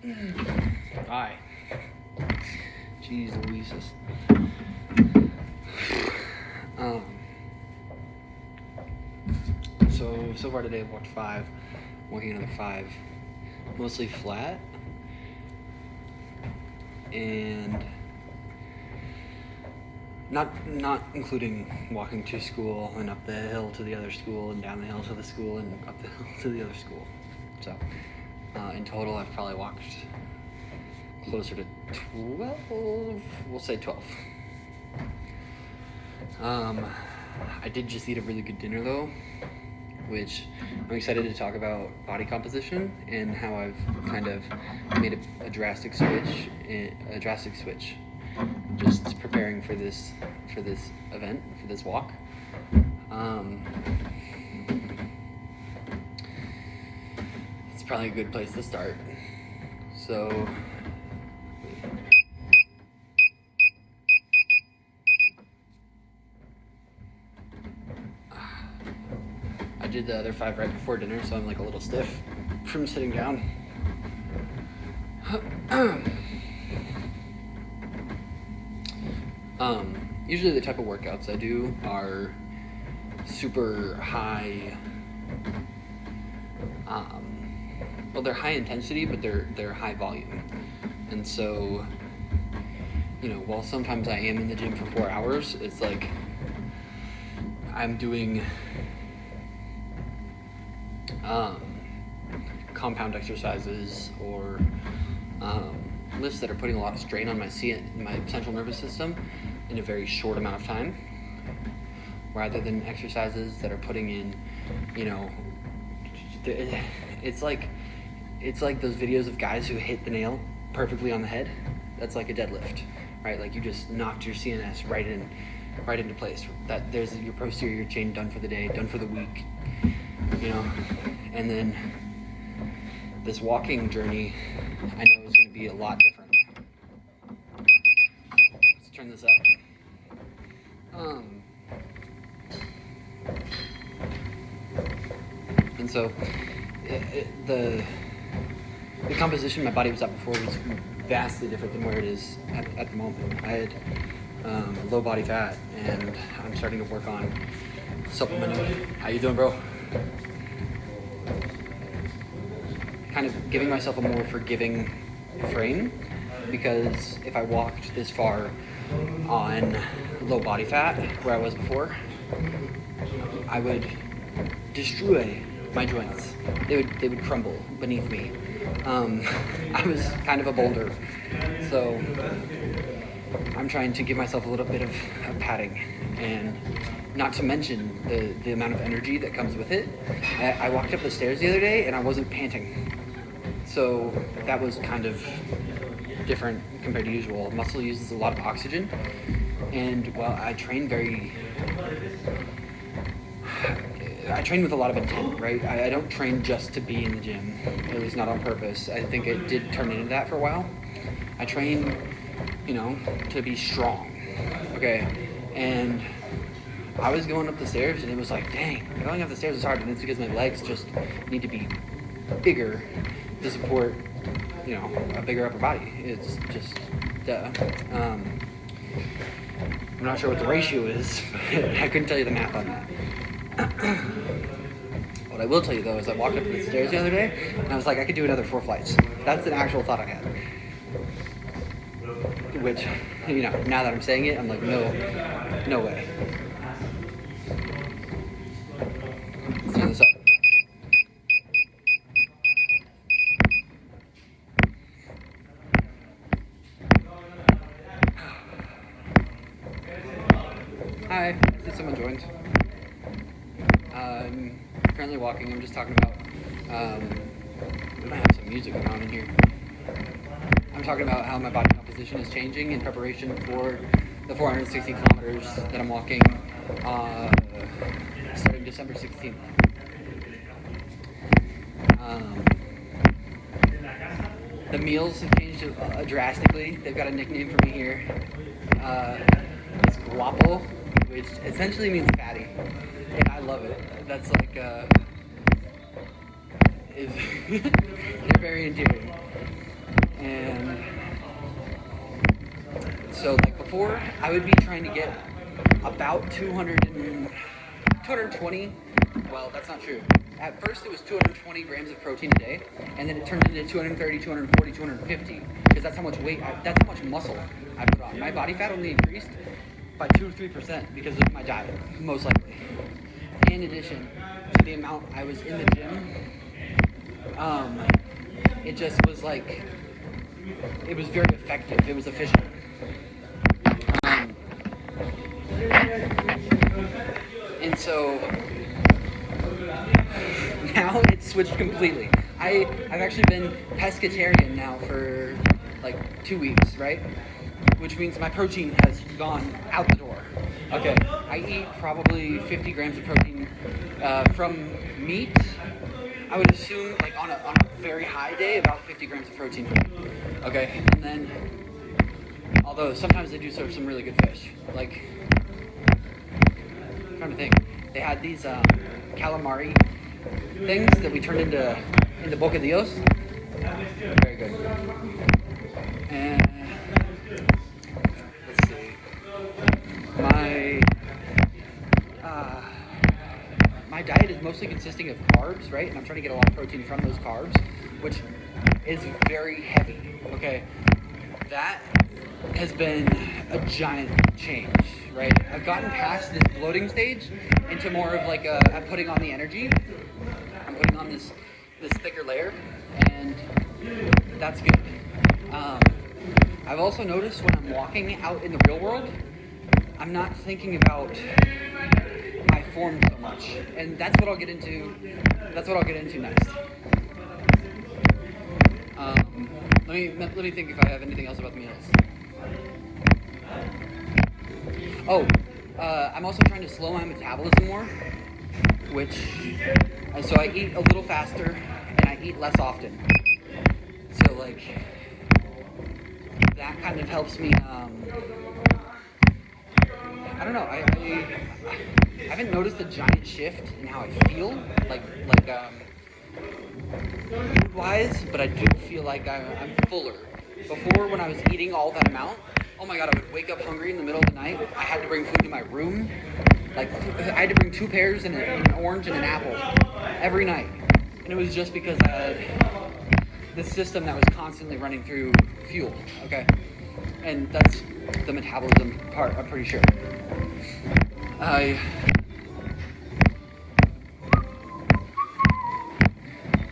Hi. Jeez Louises. So far today I've walked 5. I'm walking another 5. Mostly flat. And not including walking to school and up the hill to the other school and down the hill to the school and up the hill to the other school. So in total I've probably walked closer to 12, we'll say 12. I did just eat a really good dinner though, which I'm excited to talk about body composition and how I've kind of made a drastic switch, just preparing for this event, for this walk. It's probably a good place to start. So I did the other 5 right before dinner, so I'm like a little stiff from sitting down. Usually the type of workouts I do are super high, well, they're high intensity, but they're high volume. And so, while sometimes I am in the gym for 4 hours, it's like I'm doing compound exercises or lifts that are putting a lot of strain on my central nervous system in a very short amount of time, rather than exercises that are putting in, it's like those videos of guys who hit the nail perfectly on the head. That's like a deadlift, right? Like you just knocked your CNS right into place. That there's your posterior chain done for the day, done for the week, and then this walking journey I know is going to be a lot different. Let's turn this up. And so the composition my body was at before was vastly different than where it is at the moment. I had low body fat, and I'm starting to work on supplementing. How you doing, bro? Kind of giving myself a more forgiving frame, because if I walked this far on low body fat where I was before, I would destroy my joints. They would crumble beneath me. I was kind of a boulder, so I'm trying to give myself a little bit of padding, and not to mention the amount of energy that comes with it. I walked up the stairs the other day and I wasn't panting, so that was kind of different compared to usual. Muscle uses a lot of oxygen, and while I train with a lot of intent, right? I don't train just to be in the gym, at least not on purpose. I think it did turn into that for a while. I train, to be strong, okay? And I was going up the stairs and it was like, dang, going up the stairs is hard, and it's because my legs just need to be bigger to support, a bigger upper body. It's just, duh. I'm not sure what the ratio is, but I couldn't tell you the math on that. What I will tell you though is I walked up the stairs the other day and I was like, I could do another 4 flights. That's an actual thought I had. Which, now that I'm saying it, I'm like, no way. Let's turn this up. Hi, I see someone joined. I'm currently walking. I'm just talking about, we might have some music going on in here. I'm talking about how my body composition is changing in preparation for the 460 kilometers that I'm walking starting December 16th. The meals have changed drastically. They've got a nickname for me here. It's guapo, which essentially means fatty, and I love it. That's like, they're very endearing. And so like before, I would be trying to get about 220. Well, that's not true. At first it was 220 grams of protein a day, and then it turned into 230, 240, 250, because that's how much weight, that's how much muscle I put on. My body fat only increased by 2 or 3% because of my diet, most likely. In addition to the amount I was in the gym, it just was like, it was very effective, it was efficient. And so now it's switched completely. I've actually been pescatarian now for like 2 weeks, right? Which means my protein has gone out the door. Okay, I eat probably 50 grams of protein from meat. I would assume like on a very high day, about 50 grams of protein from meat. Okay, and then, although sometimes they do serve some really good fish. Like, I'm trying to think. They had these calamari things that we turned into bocadillos. Very good. And let's see. My diet is mostly consisting of carbs, right? And I'm trying to get a lot of protein from those carbs, which is very heavy. Okay, that has been a giant change, right? I've gotten past this bloating stage into more of like I'm putting on the energy. I'm putting on this thicker layer, and that's good. I've also noticed when I'm walking out in the real world, I'm not thinking about my form so much, and that's what I'll get into. That's what I'll get into next. Let me think if I have anything else about the meals. I'm also trying to slow my metabolism more, so I eat a little faster and I eat less often. So like that kind of helps me. I don't know. I haven't noticed a giant shift in how I feel, like food-wise, but I do feel like I'm fuller. Before, when I was eating all that amount, oh my god, I would wake up hungry in the middle of the night. I had to bring food to my room. Like, I had to bring 2 pears and an orange and an apple every night. And it was just because I had this system that was constantly running through fuel, okay? And that's the metabolism part, I'm pretty sure.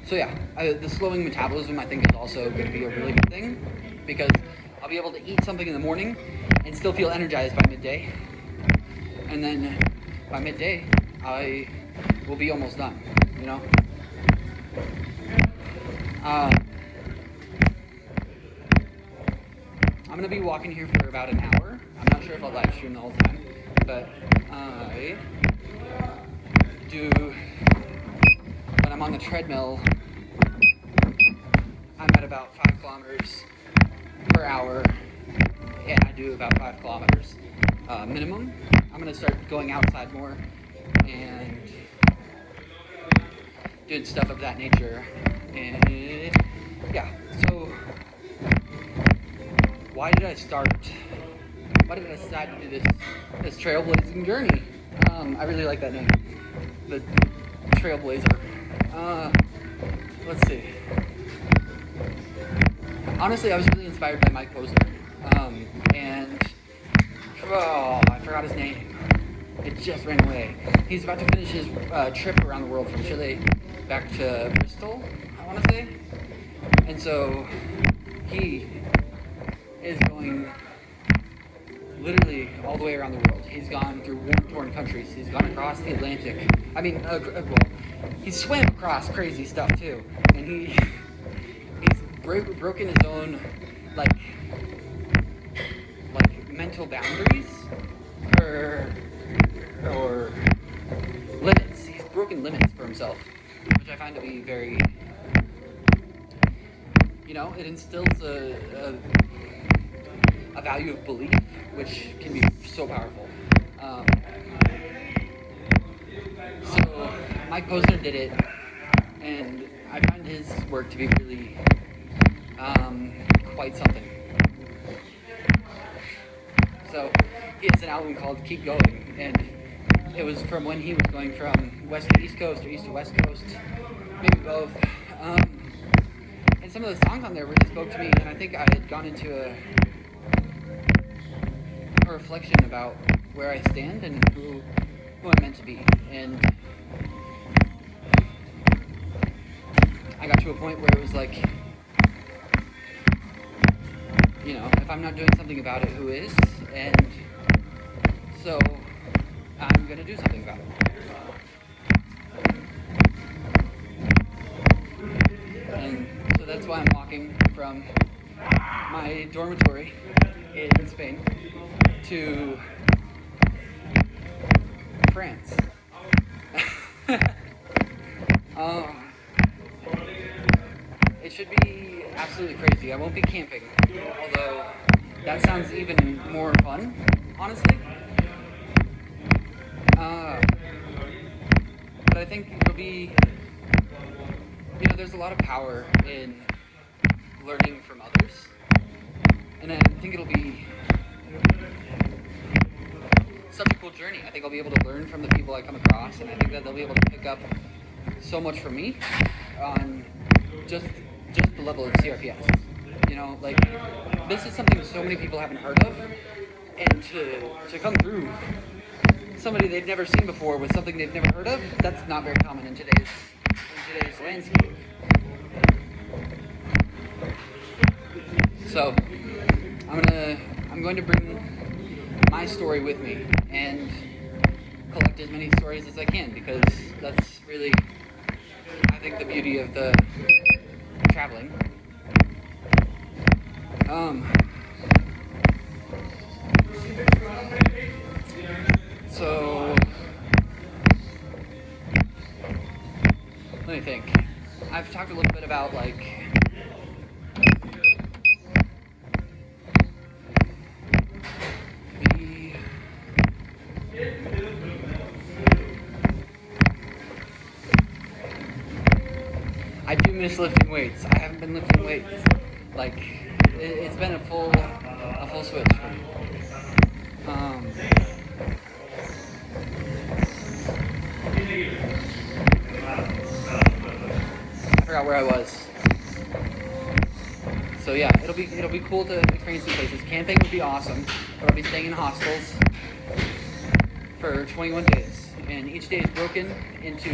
So yeah, the slowing metabolism I think is also going to be a really good thing, because I'll be able to eat something in the morning and still feel energized by midday. And then by midday, I will be almost done, you know? I'm going to be walking here for about an hour. I'm not sure if I'll live stream the whole time, but when I'm on the treadmill, I'm at about 5 kilometers per hour, and I do about 5 kilometers minimum. I'm going to start going outside more and doing stuff of that nature. And yeah, so why did I decide to do this trailblazing journey? I really like that name, the Trailblazer. Let's see. Honestly, I was really inspired by Mike Posner, and I forgot his name. It just ran away. He's about to finish his trip around the world from Chile back to Bristol, I want to say. And so he is going literally all the way around the world. He's gone through war-torn countries. He's gone across the Atlantic. I mean, he's swam across crazy stuff too. And he's broken his own like mental boundaries or limits. He's broken limits for himself, which I find to be very, it instills a value of belief, which can be so powerful. So Mike Posner did it, and I find his work to be really quite something. So he has an album called Keep Going, and it was from when he was going from west to east coast or east to west coast, maybe both. And some of the songs on there really spoke to me, and I think I had gone into a reflection about where I stand and who I'm meant to be. And I got to a point where it was like, you know, if I'm not doing something about it, who is? And so I'm going to do something about it. And so that's why I'm walking from my dormitory in Spain to France. It should be absolutely crazy. I won't be camping, although that sounds even more fun, honestly. But I think it'll be, you know, there's a lot of power in learning from others, and I think it'll be such a cool journey. I think I'll be able to learn from the people I come across, and I think that they'll be able to pick up so much from me on just the level of CRPS. You know, like, this is something so many people haven't heard of, and to come through somebody they've never seen before with something they've never heard of, that's not very common in today's landscape. So I'm going to bring my story with me and collect as many stories as I can, because that's really, I think, the beauty of the traveling. So let me think. I've talked a little bit about, like, I do miss lifting weights. I haven't been lifting weights. Like, it's been a full switch for me. I forgot where I was. So yeah, it'll be cool to experience some places. Camping would be awesome, but I'll be staying in hostels for 21 days, and each day is broken into.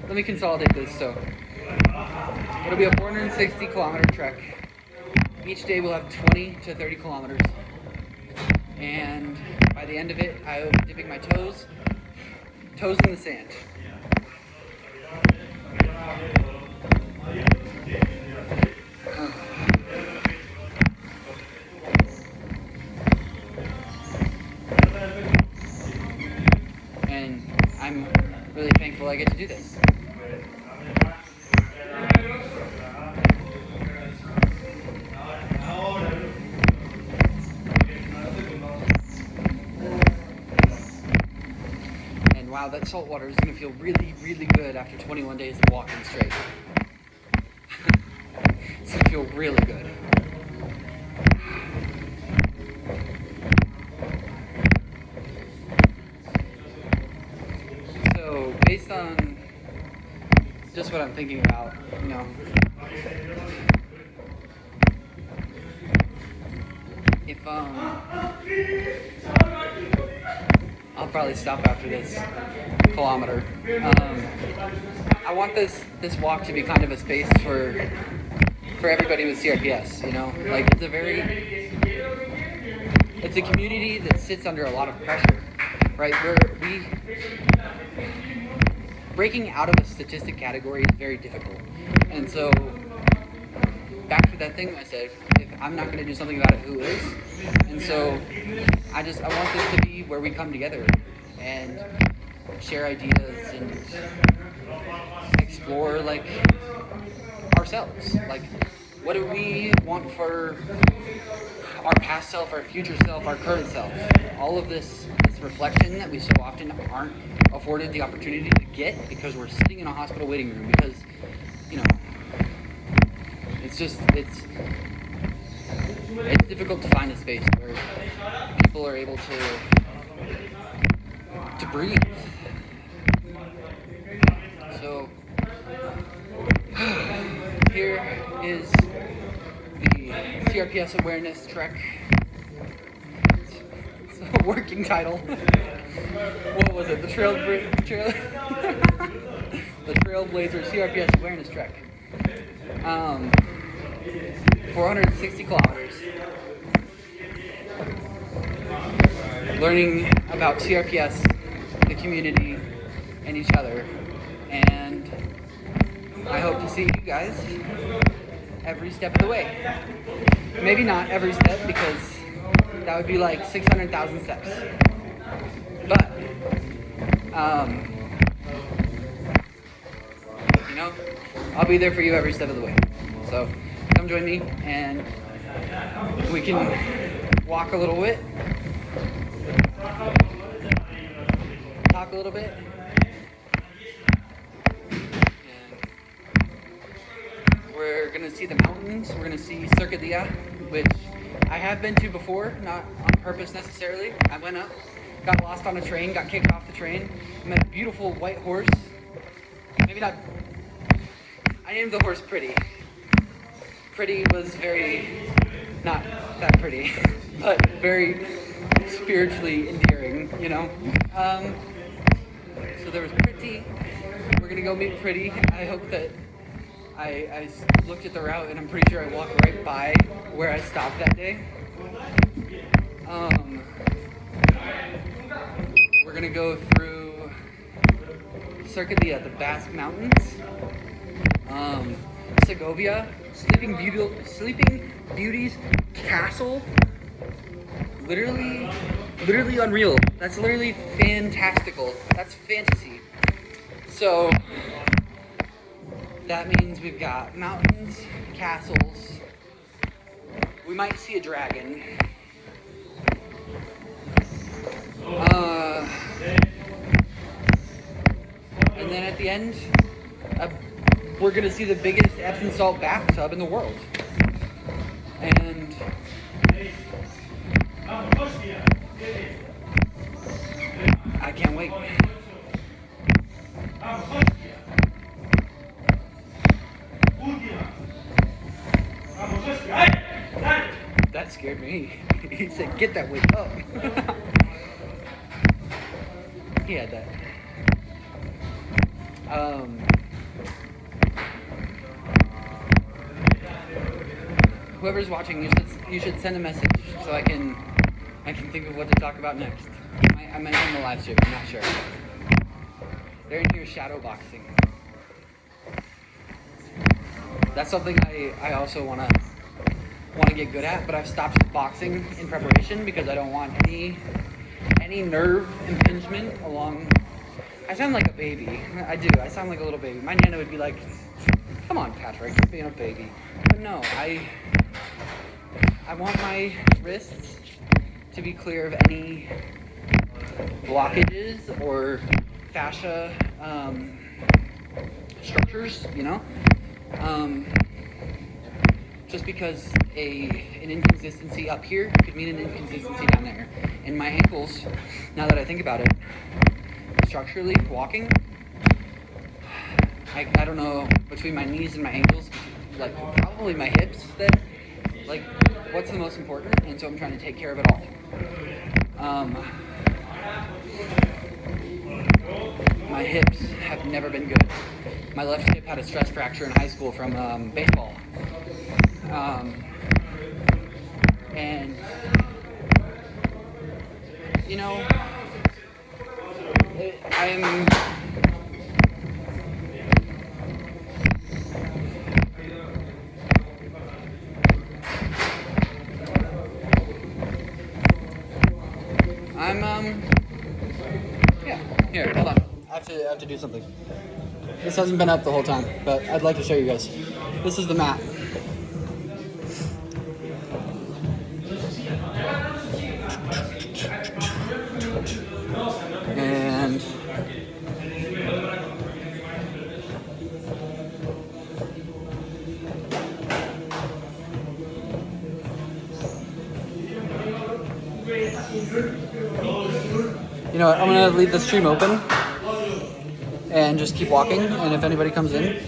Let me consolidate this. So it'll be a 460 kilometer trek. Each day we'll have 20 to 30 kilometers, and by the end of it, I will be dipping my toes in the sand. And I'm really thankful I get to do this. And wow, that salt water is going to feel really, really good after 21 days of walking straight. It's going to feel really good. So, based on just what I'm thinking about, you know, if I'll probably stop after this kilometer. I want this walk to be kind of a space for everybody with CRPS, you know? Like, it's a community that sits under a lot of pressure, right? Breaking out of a statistic category is very difficult. And so, back to that thing I said, if I'm not going to do something about it, who is? And so, I want this to be where we come together and share ideas and explore, like, ourselves. Like, what do we want for our past self, our future self, our current self? All of this reflection that we so often aren't afforded the opportunity to get because we're sitting in a hospital waiting room, because, you know, it's it's difficult to find a space where people are able to breathe. So here is the CRPS Awareness Trek. It's a working title. What was it? The Trailblazer CRPS Awareness Trek. 460 kilometers. Learning about CRPS, the community, and each other. And I hope to see you guys every step of the way. Maybe not every step, because that would be like 600,000 steps. But, you know, I'll be there for you every step of the way. So come join me, and we can walk a little bit, talk a little bit, and we're going to see the mountains. We're going to see Cercadia, which I have been to before, not on purpose necessarily. I went up, got lost on a train, got kicked off the train, met a beautiful white horse. Maybe not, I named the horse Pretty. Pretty was not that pretty, but very spiritually endearing, you know. So there was Pretty. We're gonna go meet Pretty. I hope that I looked at the route, and I'm pretty sure I walked right by where I stopped that day. We're gonna go through Cercadia, the Basque Mountains, Segovia, Sleeping Beauty's castle. Literally unreal. That's literally fantastical. That's fantasy. So that means we've got mountains, castles. We might see a dragon. And then at the end, we're gonna see the biggest Epsom salt bathtub in the world. And I can't wait. That scared me. He said, "Get that weight up." He had that. Whoever's watching, you should send a message so I can think of what to talk about next. I might end the live stream. I'm not sure. They're in here shadow boxing. That's something I also want to get good at, but I've stopped boxing in preparation because I don't want any nerve impingement along. I sound like a baby. I do. I sound like a little baby. My nana would be like, "Come on, Patrick, you're being a baby." But no, I want my wrists to be clear of any blockages or fascia structures, you know? Just because an inconsistency up here could mean an inconsistency down there. And my ankles, now that I think about it, structurally walking, I don't know, between my knees and my ankles, like probably my hips then, like what's the most important? And so I'm trying to take care of it all. My hips have never been good. My left hip had a stress fracture in high school from baseball. And, you know, I'm... yeah, here, hold on. I have to do something. This hasn't been up the whole time, but I'd like to show you guys. This is the mat. And You know what? I'm gonna leave the stream open and just keep walking. And if anybody comes in,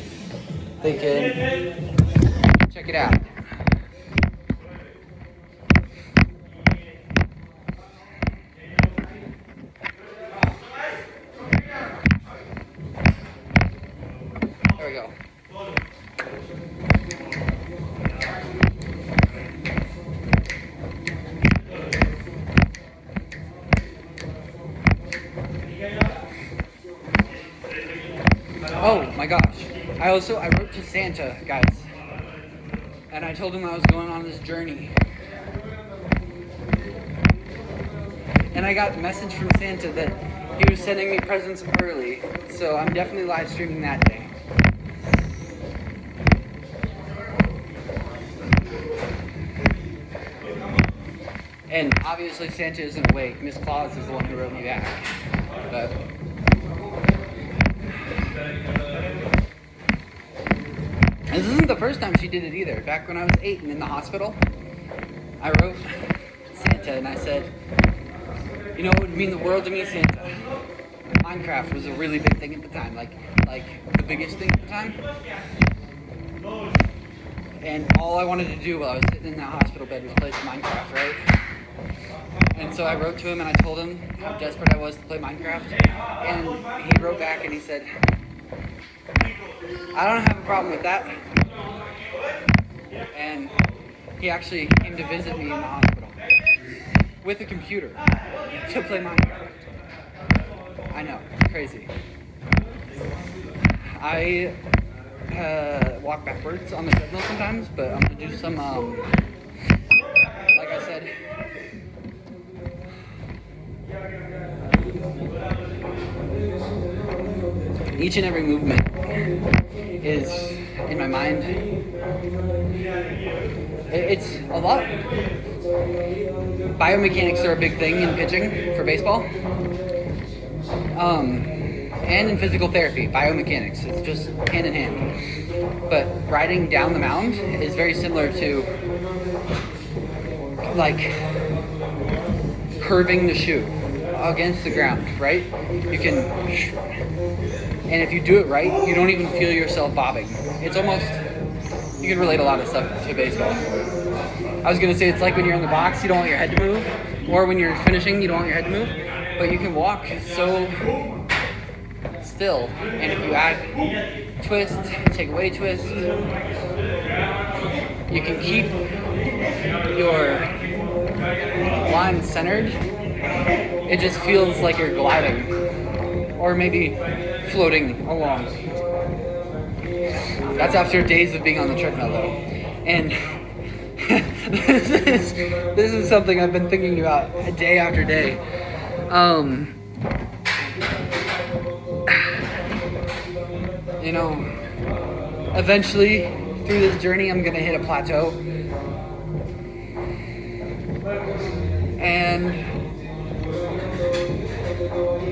they can check it out. There we go. Oh my gosh. I wrote to Santa, guys. And I told him I was going on this journey. And I got a message from Santa that he was sending me presents early. So I'm definitely live streaming that day. And obviously Santa isn't awake. Miss Claus is the one who wrote me back. But this isn't the first time she did it either. Back when I was 8 and in the hospital, I wrote Santa and I said, you know, it would mean the world to me, Santa. Minecraft was a really big thing at the time, like the biggest thing at the time. And all I wanted to do while I was sitting in that hospital bed was play some Minecraft, right? And so I wrote to him and I told him how desperate I was to play Minecraft. And he wrote back and he said, I don't have a problem with that. And he actually came to visit me in the hospital with a computer to play Minecraft. I know, crazy. I walk backwards on the treadmill sometimes, but I'm gonna do some, like I said, each and every movement is in my mind. It's a lot. Biomechanics are a big thing in pitching for baseball. And in physical therapy, biomechanics. It's just hand in hand. But riding down the mound is very similar to like curving the shoe against the ground, right? You can, and if you do it right, you don't even feel yourself bobbing. It's almost, you can relate a lot of stuff to baseball. I was gonna say it's like when you're in the box, you don't want your head to move, or when you're finishing, you don't want your head to move, but you can walk so still, and if you add twist, take away twist, you can keep your line centered. It just feels like you're gliding, or maybe floating along. That's after days of being on the treadmill though. And this is something I've been thinking about day after day. You know, eventually through this journey I'm gonna hit a plateau. And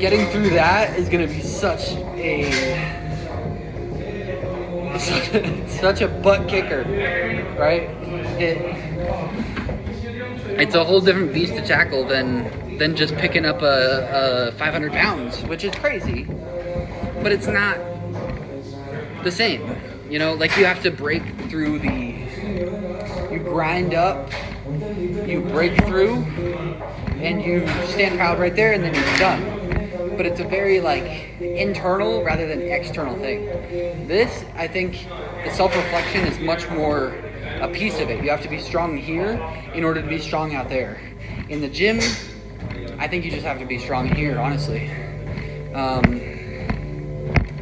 getting through that is gonna be such a butt kicker, right? It's a whole different beast to tackle than just picking up a 500 pounds, which is crazy, but it's not the same. You know, like you have to break through you grind up, you break through, and you stand proud right there, and then you're done. But it's a very like internal rather than external thing. This, I think, the self-reflection is much more a piece of it. You have to be strong here in order to be strong out there. In the gym, I think you just have to be strong here, honestly.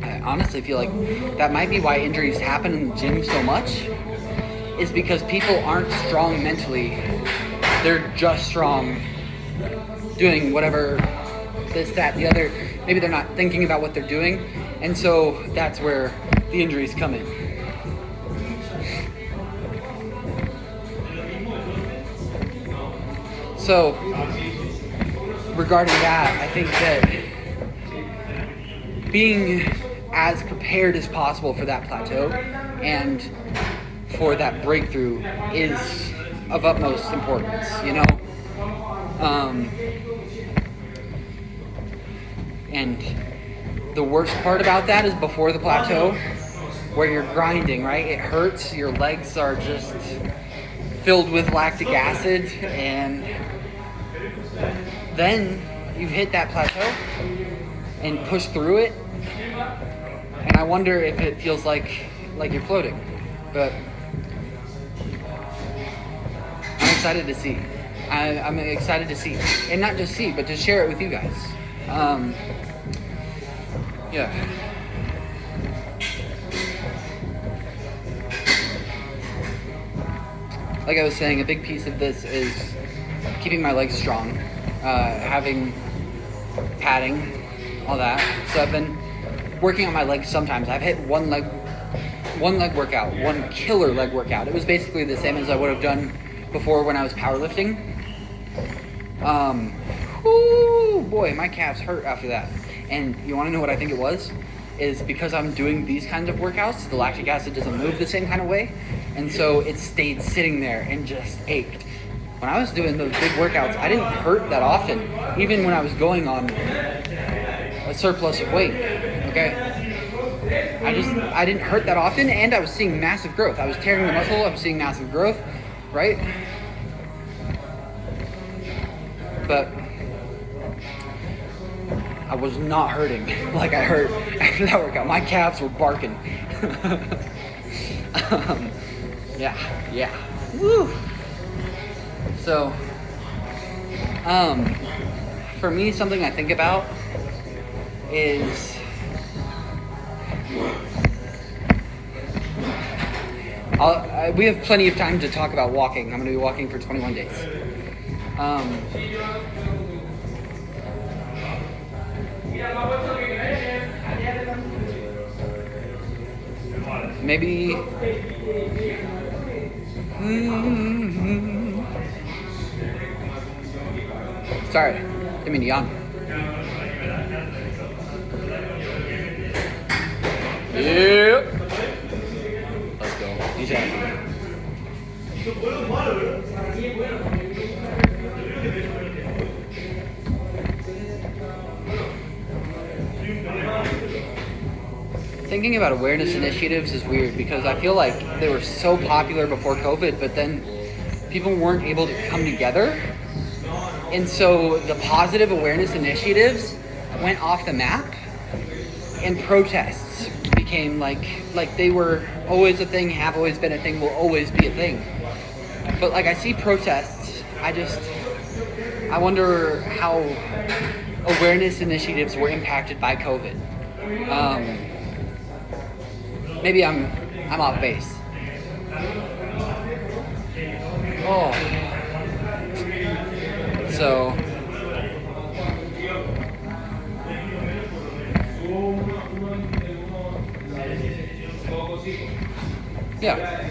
I honestly feel like that might be why injuries happen in the gym so much, is because people aren't strong mentally. They're just strong doing whatever, this, that, the other. Maybe they're not thinking about what they're doing, and so that's where the injuries come in. So, regarding that, I think that being as prepared as possible for that plateau and for that breakthrough is of utmost importance, you know? And the worst part about that is before the plateau, where you're grinding, right? It hurts. Your legs are just filled with lactic acid, and then you hit that plateau and push through it. And I wonder if it feels like you're floating, but I'm excited to see. I'm excited to see, and not just see, but to share it with you guys. Yeah. Like I was saying, a big piece of this is keeping my legs strong, having padding, all that. So I've been working on my legs sometimes. I've hit one leg workout, one killer leg workout. It was basically the same as I would have done before when I was powerlifting. Boy, my calves hurt after that. And you want to know what I think it was? Is because I'm doing these kinds of workouts, the lactic acid doesn't move the same kind of way, and so it stayed sitting there and just ached. When I was doing those big workouts, I didn't hurt that often, even when I was going on a surplus of weight, okay? I didn't hurt that often, and I was seeing massive growth. I was tearing the muscle, I was seeing massive growth, right? But I was not hurting like I hurt after that workout. My calves were barking. Yeah. Woo. So, for me, something I think about is we have plenty of time to talk about walking. I'm going to be walking for 21 days. Maybe sorry, didn't mean to yawn. Yep. Let's go. He's happy. Thinking about awareness initiatives is weird because I feel like they were so popular before COVID, but then people weren't able to come together. And so the positive awareness initiatives went off the map, and protests became like they were always a thing, have always been a thing, will always be a thing. But like I see protests, I wonder how awareness initiatives were impacted by COVID. Maybe I'm off base. Oh. So yeah.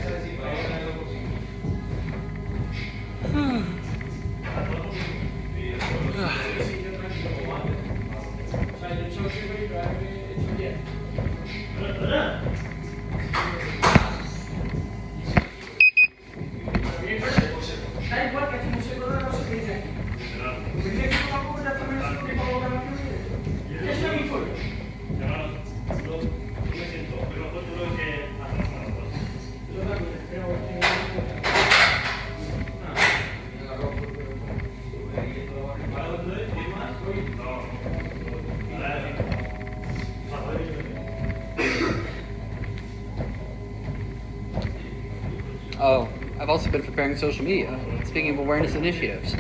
Oh, I've also been preparing social media. Speaking of awareness initiatives,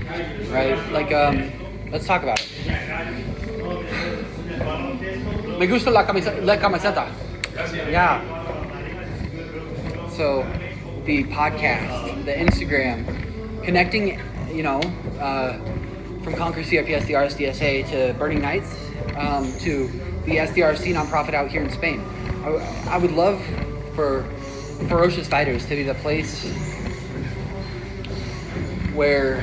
right? Like, let's talk about it. Me gusta la camiseta. Yeah. So, the podcast, the Instagram, connecting, from Conquer CRPS, the RSDSA, to Burning Nights, to the SDRC nonprofit out here in Spain. I would love for Ferocious Fighters to be the place where,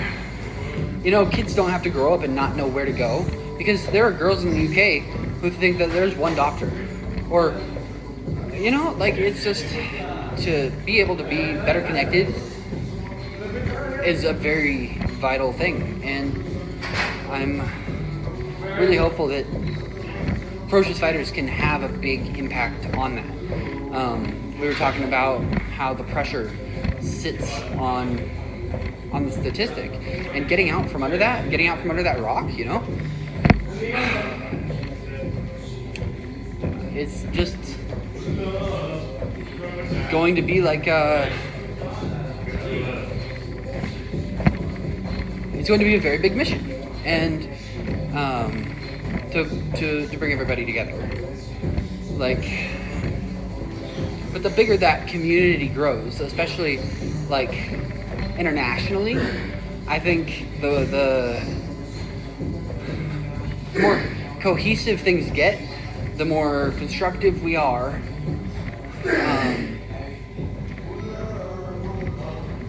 kids don't have to grow up and not know where to go. Because there are girls in the UK who think that there's one doctor. Or, it's just to be able to be better connected is a very vital thing. And I'm really hopeful that ferocious fighters can have a big impact on that. We were talking about how the pressure sits on the statistic, and getting out from under that rock, you know, it's just going to be like it's going to be a very big mission, and to bring everybody together. Like, but the bigger that community grows, especially like internationally, I think the more cohesive things get, the more constructive we are,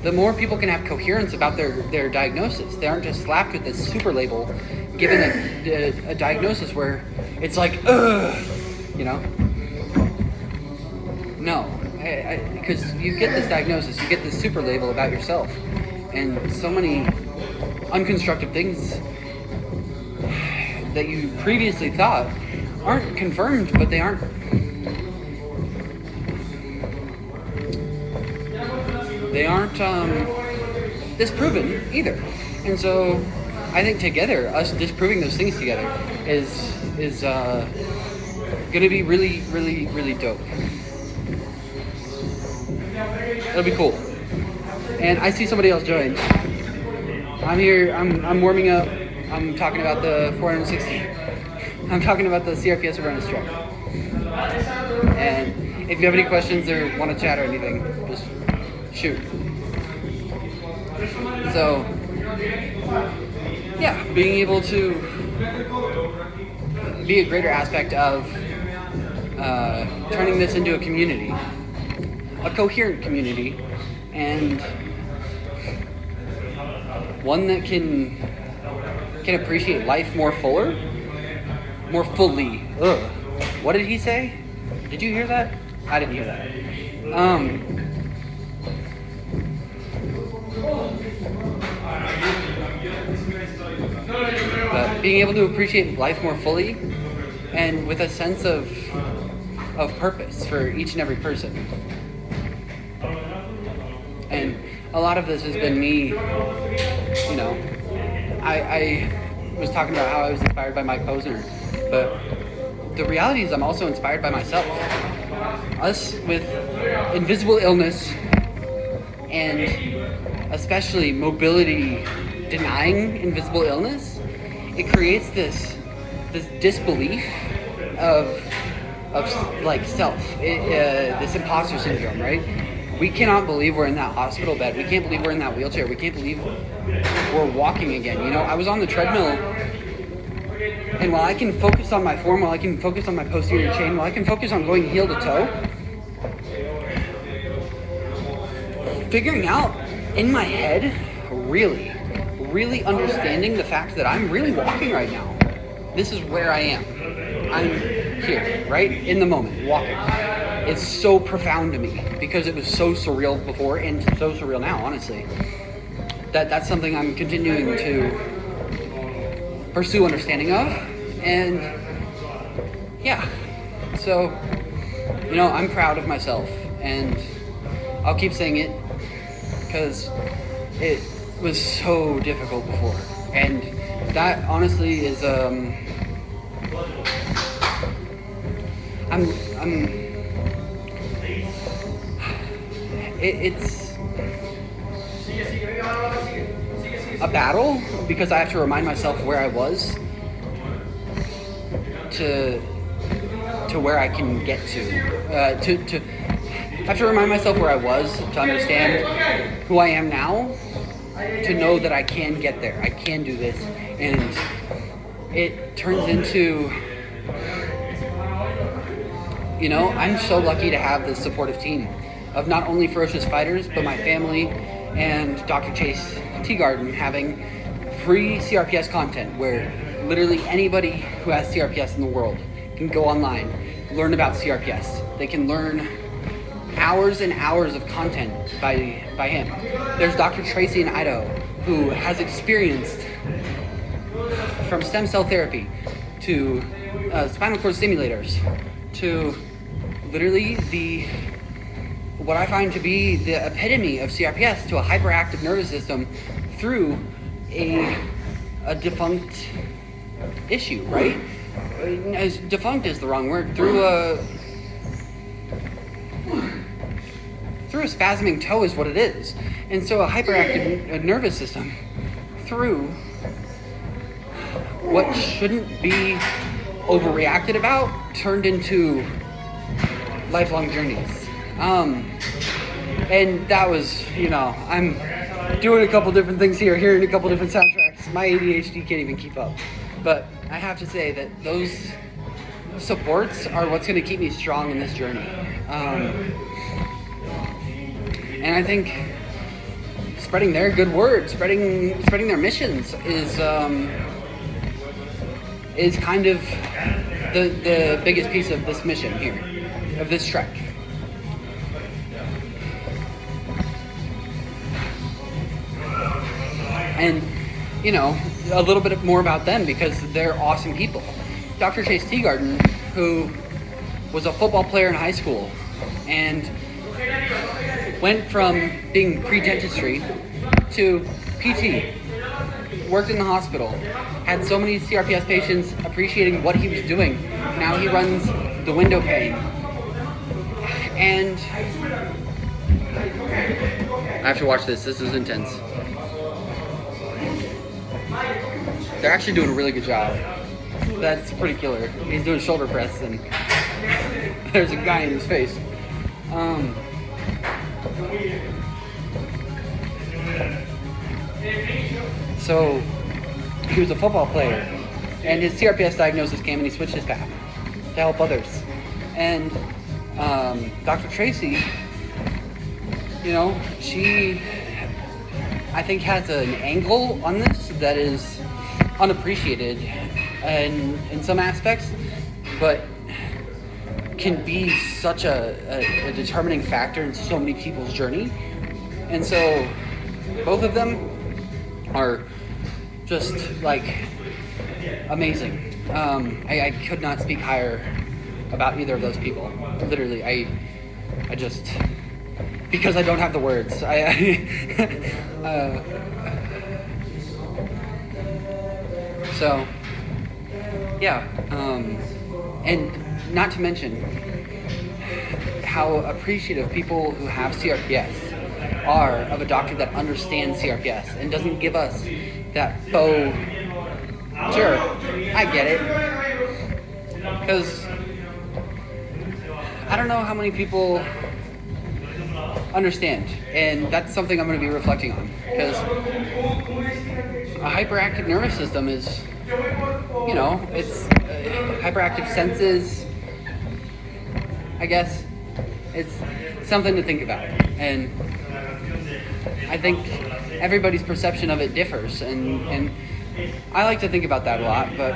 the more people can have coherence about their diagnosis. They aren't just slapped with this super label, given a diagnosis where it's like, ugh, you know? No, because you get this diagnosis, you get this super label about yourself, and so many unconstructive things that you previously thought aren't confirmed, but they aren't disproven either. And so I think together, us disproving those things together is gonna be really, really, really dope. It'll be cool. And I see somebody else join. I'm here, I'm warming up. I'm talking about the 460. I'm talking about the CRPS awareness trek. And if you have any questions or want to chat or anything, just shoot. So, yeah, being able to be a greater aspect of turning this into a community, a coherent community, and one that can appreciate life more fully. Ugh. What did he say? Did you hear that? I didn't hear that. But being able to appreciate life more fully, and with a sense of purpose for each and every person. And a lot of this has been me, you know, I was talking about how I was inspired by Mike Posner, but the reality is I'm also inspired by myself. Us with invisible illness, and especially mobility denying invisible illness, it creates this disbelief of like self, this imposter syndrome, right? We cannot believe we're in that hospital bed. We can't believe we're in that wheelchair. We can't believe we're walking again. You know, I was on the treadmill, and while I can focus on my form, while I can focus on my posterior chain, while I can focus on going heel to toe, figuring out in my head, really understanding the fact that I'm really walking right now. This is where I am. I'm here, right? In the moment, walking. It's so profound to me because it was so surreal before and so surreal now, honestly. That's something I'm continuing to pursue understanding of. And yeah, so, you know, I'm proud of myself, and I'll keep saying it because it was so difficult before. And that honestly is, it's a battle because I have to remind myself where I was to where I can get to. I have to remind myself where I was to understand who I am now, to know that I can get there. I can do this. And it turns into, you know, I'm so lucky to have this supportive team of not only ferocious fighters, but my family and Dr. Chase Teagarden having free CRPS content where literally anybody who has CRPS in the world can go online, learn about CRPS. They can learn hours and hours of content by him. There's Dr. Tracy in Idaho who has experienced from stem cell therapy to spinal cord stimulators to literally what I find to be the epitome of CRPS to a hyperactive nervous system through a defunct issue, right? As defunct is the wrong word. Through a spasming toe is what it is. And so a hyperactive nervous system through what shouldn't be overreacted about turned into lifelong journeys. And that was, I'm doing a couple different things here, hearing a couple different soundtracks. My ADHD can't even keep up. But I have to say that those supports are what's going to keep me strong in this journey. And I think spreading their good word, spreading their missions is kind of the biggest piece of this mission here, of this trek. And, a little bit more about them because they're awesome people. Dr. Chase Teagarden, who was a football player in high school and went from being pre-dentistry to PT, worked in the hospital, had so many CRPS patients appreciating what he was doing. Now he runs the window pane. And I have to watch this. This is intense. They're actually doing a really good job. That's pretty killer. He's doing shoulder press and there's a guy in his face. So he was a football player and his CRPS diagnosis came and he switched his path to help others. And Dr. Tracy, she, I think, has an angle on this that is unappreciated in some aspects, but can be such a determining factor in so many people's journey. And so both of them are just amazing. I could not speak higher about either of those people. Literally, I just, because I don't have the words. So, yeah, and not to mention how appreciative people who have CRPS are of a doctor that understands CRPS and doesn't give us that faux, sure, I get it, because I don't know how many people understand, and that's something I'm going to be reflecting on, because a hyperactive nervous system is, it's hyperactive senses, I guess. It's something to think about, and I think everybody's perception of it differs, and I like to think about that a lot, but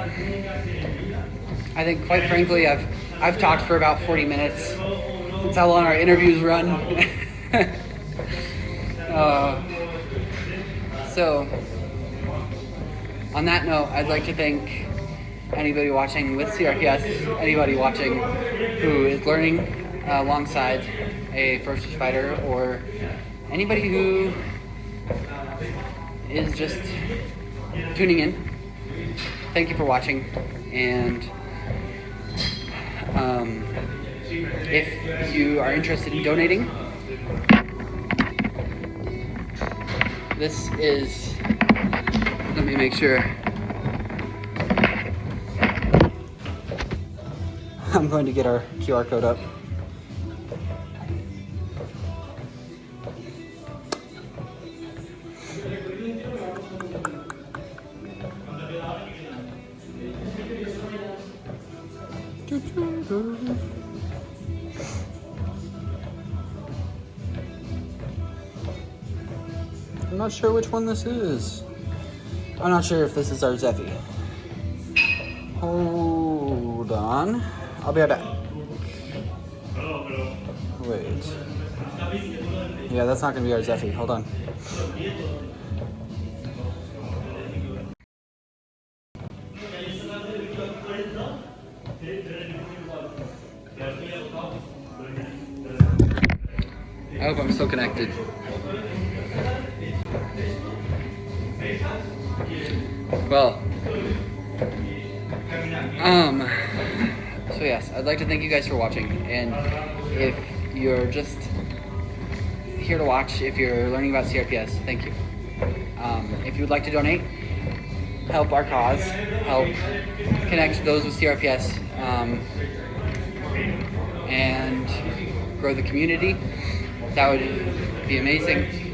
I think, quite frankly, I've talked for about 40 minutes. That's how long our interviews run. So, on that note, I'd like to thank anybody watching with CRPS, anybody watching who is learning alongside a first responder, or anybody who is just tuning in. Thank you for watching, and if you are interested in donating, this is, let me make sure. I'm going to get our QR code up. I'm not sure which one this is. I'm not sure if this is our Zeffy. Hold on. I'll be right back. Wait. Yeah, that's not going to be our Zeffy. Hold on. I hope I'm still connected. Well, so yes, I'd like to thank you guys for watching, and if you're just here to watch, if you're learning about CRPS, thank you. If you would like to donate, help our cause, help connect those with CRPS, and grow the community, that would be amazing.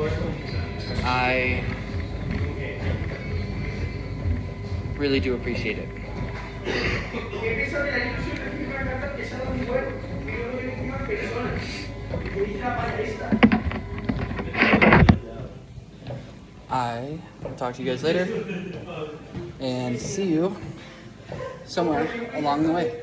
I really do appreciate it. I will talk to you guys later and see you somewhere along the way.